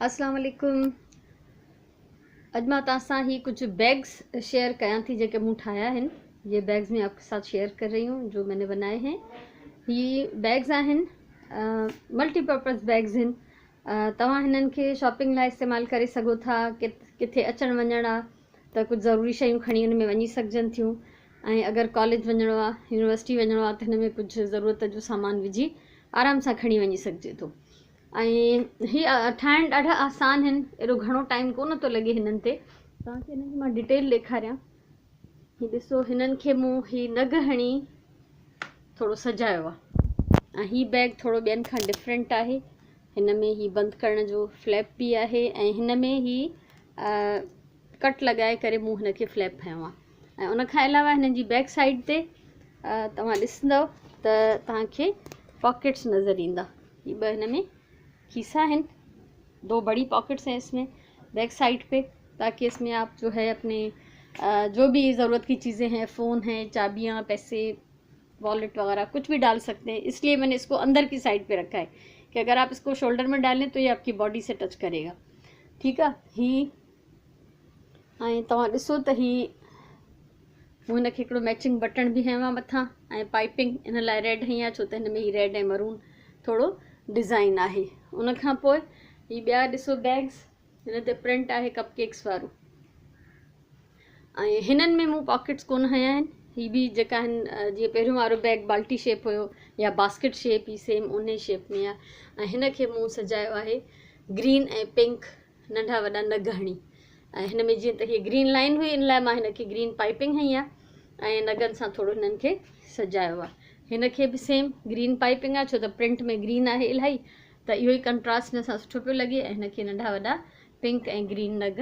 अस्सलाम वालेकुम। अॼु मां तव्हां सां ही कुछ बैग्स शेयर कयां थी जेके मूं ठाहिया आहिनि। ये बैग्स मैं आपके साथ शेयर कर रही हूँ जो मैंने बनाए हैं। ये बैग्स आहिनि मल्टीपर्पज़ बैग्स आहिनि। तव्हां हिननि खे शॉपिंग लाइ इस्तेमालु करे सघो था। किथे अचण वञण आहे त कुझु ज़रूरी शयूं खणी हिन में वञी सघजनि थियूं। ऐं अगरि कॉलेज वञिणो आहे यूनिवर्सिटी वञिणो आहे त हिन में कुझु ज़रूरत जो सामान विझी आराम सां खणी वञी सघिजे थो। ऐं हीअ ठाहिण ॾाढा आसान आहिनि, एॾो घणो टाइम कोन थो लॻे हिननि ते। तव्हांखे हिननि जी मां डिटेल ॾेखारियां। हीअ ॾिसो, हिननि खे मूं हीअ नग हणी थोरो सजायो आहे। ऐं हीअ बैग थोरो ॿियनि खां डिफरेंट आहे। हिन में हीअ बंदि करण जो फ्लैप बि आहे ऐं हिन में हीअ कट लॻाए करे मूं हिन खे फ्लैप हयो आहे। ऐं उनखां अलावा हिननि जी बैक साइड ते तव्हां ॾिसंदव त तव्हांखे पॉकेट्स नज़र ईंदा। हीअ ॿ हिन में खीसा हैं, 2 बड़ी पॉकेट्स हैं इसमें बैक साइड पे, ताकि इसमें आप जो है अपने जो भी ज़रूरत की चीज़ें हैं, फ़ोन हैं, चाबियाँ, पैसे, वॉलेट वगैरह कुछ भी डाल सकते हैं। इसलिए मैंने इसको अंदर की साइड पे रखा है कि अगर आप इसको शोल्डर में डालें तो ये आपकी बॉडी से टच करेगा। ठीक है। ही ऐं तव्हां ॾिसो त ही मूं हिन खे हिकिड़ो मैचिंग बटन बि हयो आहे मथां। ऐं पाइपिंग इन लाइ रेड हई आहे छो त हिन में ही रेड ऐं मरून थोरो डिज़ाइन आहे। उन खां पोइ ही ॿिया ॾिसो बैग्स, हिन ते प्रिंट आहे कपकेक्स वारो। ऐं हिननि में मूं पॉकेट्स कोन हया आहिनि। ही बि जेका आहिनि जीअं पहिरियों वारो बैग बाल्टी शेप हुयो या बास्केट शेप, ही सेम उन शेप में आहे। ऐं हिन खे मूं सजायो आहे ग्रीन ऐं पिंक नंढा वॾा नग हणी। ऐं हिन में जीअं त हीअ ग्रीन लाइन हुई, इन लाइ मां हिन खे ग्रीन पाइपिंग हई आहे ऐं नगनि सां थोरो हिननि खे सजायो आहे। हिन खे बि सेम ग्रीन पाइपिंग आहे छो त प्रिंट में ग्रीन आहे इलाही, त इहो ई कंट्रास्ट हिन सां सुठो पियो लॻे। ऐं हिन खे नंढा वॾा पिंक ऐं ग्रीन नग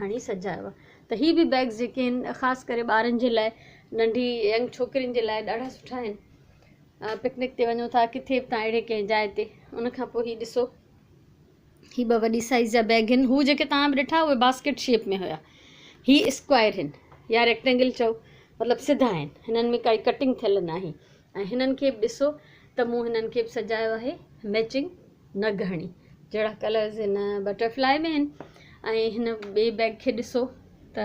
हणी सजायो आहे। त हीअ बि बैग्स जेके आहिनि ख़ासि करे ॿारनि जे लाइ, नंढी यंग छोकिरियुनि जे लाइ ॾाढा सुठा आहिनि। पिकनिक ते वञो था किथे बि तव्हां अहिड़े कंहिं जाइ ते। उनखां पोइ हीअ ॾिसो, हीअ 2 वॾी साइज़ जा बैग आहिनि। हू जेके तव्हां ॾिठा उहे बास्केट शेप में हुया। हीअ स्क्वायर आहिनि या रेक्टेंगल चओ, मतिलबु सिधा आहिनि, हिननि में काई कटिंग थियल न आहे। ऐं हिननि खे बि ॾिसो त मूं हिननि खे बि सजायो आहे मैचिंग नग हणी। जहिड़ा कलर्स हिन बटरफ्लाई में आहिनि। ऐं हिन ॿिए बैग खे ॾिसो त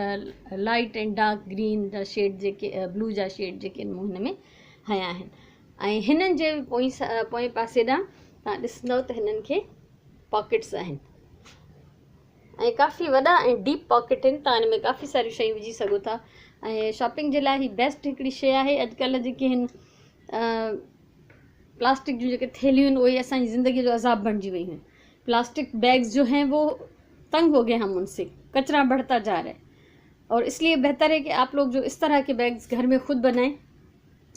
लाइट एंड डार्क ग्रीन जा शेड जेके ब्लू जा शेड जेके आहिनि मूं हिन में हया आहिनि। ऐं हिननि जे पोएं पासे ॾांहुं तव्हां ॾिसंदव त हिननि खे पॉकेट्स आहिनि ऐं काफ़ी वॾा ऐं डीप पॉकेट आहिनि। तव्हां हिन में काफ़ी सारियूं शयूं विझी सघो था। ऐं शॉपिंग जे लाइ ही बेस्ट हिकिड़ी शइ आहे। अॼुकल्ह जेके आहिनि प्लास्टिक जूं जेके थैलियूं आहिनि उहे असांजी ज़िंदगी जो अज़ाब बणिजी वियूं आहिनि। प्लास्टिक बैग्स जो हैं वो तंग हो गए हम उनसे, कचरा बढ़ता जा रहा है। और इसलिए बेहतर है कि आप लोग जो इस तरह के बैग्स घर में खुद बनाएं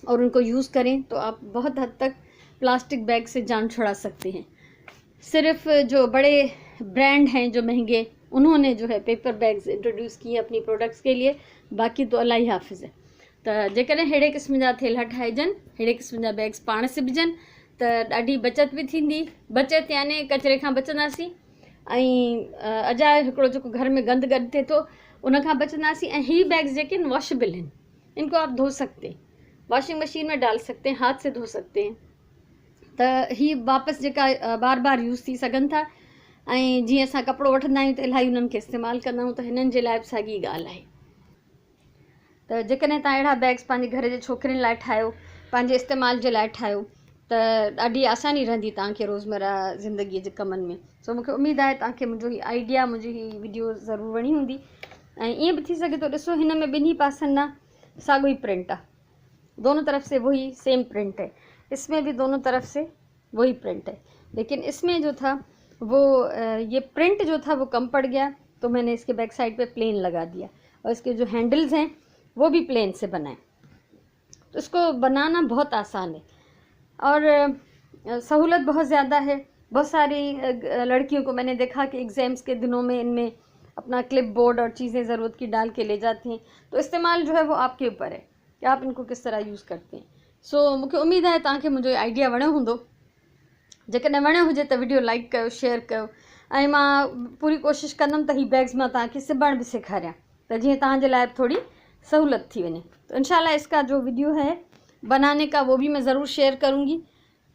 और उनको यूज़ करें तो आप बहुत हद तक प्लास्टिक बैग से जान छुड़ा सकते हैं। सिर्फ जो बड़े ब्रांड हैं जो महंगे, उन्होंने जो है पेपर बैग्स इंट्रोड्यूस किए अपनी प्रोडक्ट्स के लिए, बाक़ी तो अलाही हाफ़िज़ है। त जेकॾहिं अहिड़े क़िस्म जा थेला ठाहिजनि, अहिड़े क़िस्म जा बैग्स पाण सिबजनि त ॾाढी बचत बि थींदी। बचत याने कचिरे खां बचंदासीं ऐं अजायो हिकिड़ो जेको घर में गंद गॾु थिए थो उन खां बचंदासीं। ऐं हीअ बैग्स जेके आहिनि वॉशेबल आहिनि, इनको आप धो सकते हैं, वॉशिंग मशीन में डाल सकते हैं, हाथ से धो सकते हैं। त हीअ वापसि जेका बार बार यूज़ थी सघनि था। ऐं जीअं असां कपिड़ो वठंदा आहियूं त इलाही उन्हनि खे इस्तेमालु कंदा आहियूं, त हिननि जे लाइ बि साॻी ॻाल्हि आहे। त जेकॾहिं तव्हां अहिड़ा बैग्स पंहिंजे घर जे छोकिरियुनि लाइ ठाहियो, पंहिंजे इस्तेमाल जे लाइ ठाहियो, त ॾाढी आसानी रहंदी तव्हांखे रोज़मर्रा ज़िंदगीअ जे कमनि में। सो मूंखे उमेदु आहे तव्हांखे मुंहिंजो हीअ आइडिया, मुंहिंजी हीअ वीडियो ज़रूरु वणी हूंदी। ऐं ईअं बि थी सघे थो, ॾिसो हिन में ॿिन्ही पासनि ना साॻियो ई प्रिंट आहे, दोनों तरफ से वही सेम प्रिंट है। इसमें भी दोनों तरफ से वही प्रिंट है, लेकिन इसमें जो था वो ये प्रिंट जो था वो कम पड़ गया, तो मैंने इसके बैक साइड पे प्लेन लगा दिया। और इसके जो हैंडल्स हैं वो भी प्लेन से बनाए। तो इसको बनाना बहुत आसान है और सहूलत बहुत ज़्यादा है। बहुत सारी लड़कियों को मैंने देखा कि एग्ज़ाम्स के दिनों में इनमें अपना क्लिप बोर्ड और चीज़ें ज़रूरत की डाल के ले जाती हैं। तो इस्तेमाल जो है वो आपके ऊपर है कि आप इनको किस तरह यूज़ करते हैं। सो मूंखे उम्मीद है तव्हांखे मुंहिंजो आइडिया वणियो हूंदो। जेकॾहिं वणियो हुजे त वीडियो लाइक कयो, शेयर कयो। ऐं मां पूरी कोशिशि कंदमि त हीअ बैग्स मां तव्हांखे सिबण बि सेखारियां, त जीअं तव्हांजे लाइ थोड़ी सहूलत थी वञे। तो इंशाल्लाह इसका जो वीडियो है बनाने का वो भी मैं ज़रूर शेयर करूँगी,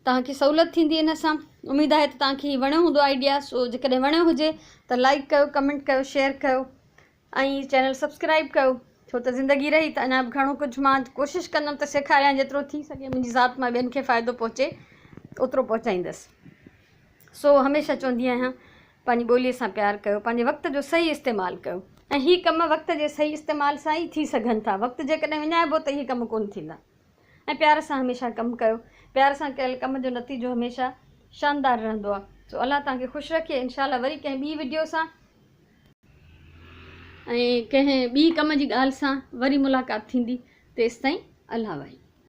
तव्हांखे सहूलत थींदी इन सां। उम्मीद है तो तव्हांखे वणियो हूंदो आइडिया। सो जेकॾहिं वणियो हुजे त लाइक कयो, कमेंट कयो, शेयर कयो ऐं चैनल सब्सक्राइब कयो। छो त ज़िंदगी रही त अञा घणो कुझु मां कोशिशि कंदमि त सेखारियां, जेतिरो थी सघे मुंहिंजी ज़ात मां ॿियनि खे फ़ाइदो पहुचे ओतिरो पहुचाईंदसि। सो हमेशह चवंदी आहियां पंहिंजी ॿोलीअ सां प्यारु कयो, पंहिंजे वक़्त जो सही इस्तेमालु कयो ऐं हीअ कम वक़्त जे सही इस्तेमाल सां ई थी सघनि था। वक़्तु जेकॾहिं विञाइबो त इहे कम कोन थींदा। ऐं प्यार सां हमेशह कमु कयो। प्यार सां कयल कम जो नतीजो हमेशह शानदार रहंदो आहे। सो अलाह तव्हांखे ख़ुशि रखे। इंशाल्लाह वरी कंहिं ॿी वीडियो सां ऐं कंहिं ॿी कम जी ॻाल्हि सां वरी मुलाक़ात थींदी। तेसिताईं अल्लाह वाहे।